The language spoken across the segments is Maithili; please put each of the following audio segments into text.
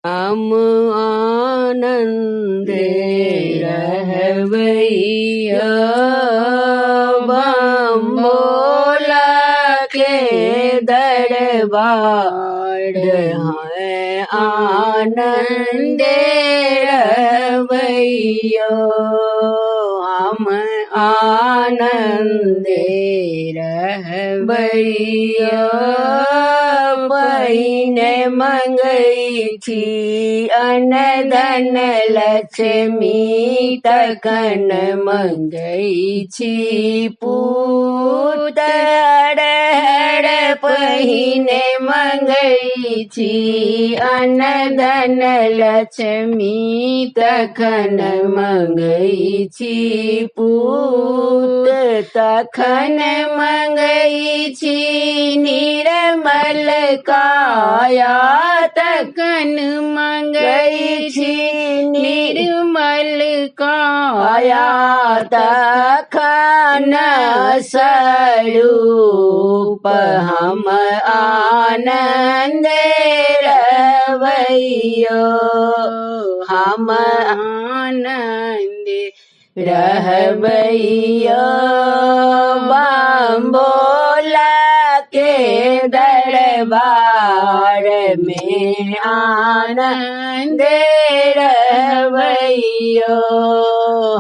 हम आनंदे रहवैया बम्बोला के दरबार है आनंदे रहवैया हम आनंदे रहवैया बहिने मंगई थी अनधन लक्ष्मी तखन मंगई थी पूत हर पहिने मंगई थी अनधन लक्ष्मी तखन मंगई थी पूत तखन मंगई थी निर्मल काया तखन मंगई थी निर्मल काया तखन स्वरूप हम आनंद रहवैया हम आनंद रहवैया बम्बोला के दरबार में आनंद रहवैया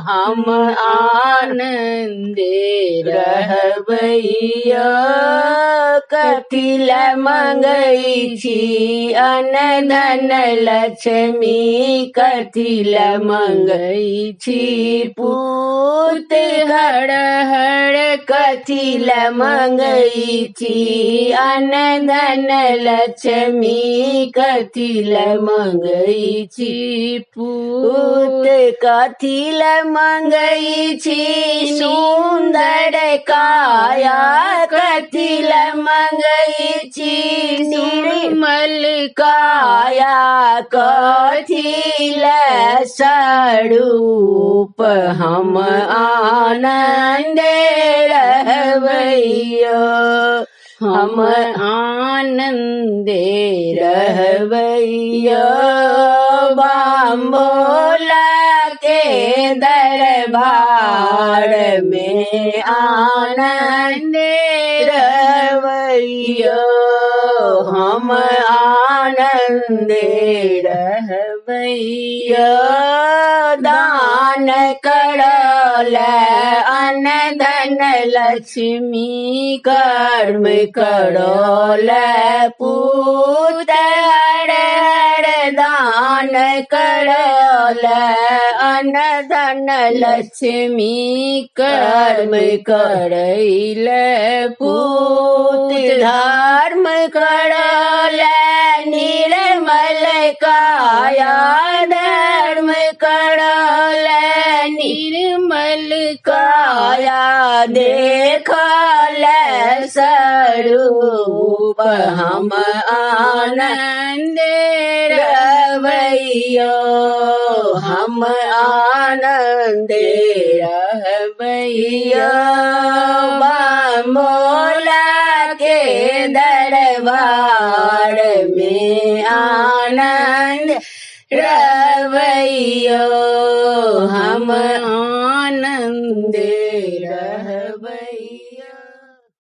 हम आनंद रहवैया कथिल मंगई थी अनधन लक्ष्मी कथिल मंगई थी पूत हर कथिल मंगई थी अनधन लक्ष्मी कथिल मंगई थी पूत कथिल मंगई थी सुंदर काया कथिल मंगई थी निर्मल काया कथिल स्वरूप हम आनंद रहवैया हम आनंद रहवैया बम्बोला के दरबार में आनंद रहवैया हम आनंद रहवैया दान करल अनधन लक्ष्मी कर्म करल पूत दान करल अनधन लक्ष्मी कर्म करैल पूत धर्म करल निर्मल काया धर्म करल निर्मल काया देखल स्वरूप हम आनंद रहवैया हम आनंद रहवैया बम्बोला के दरबार में आनंद रहवैया हम आनंद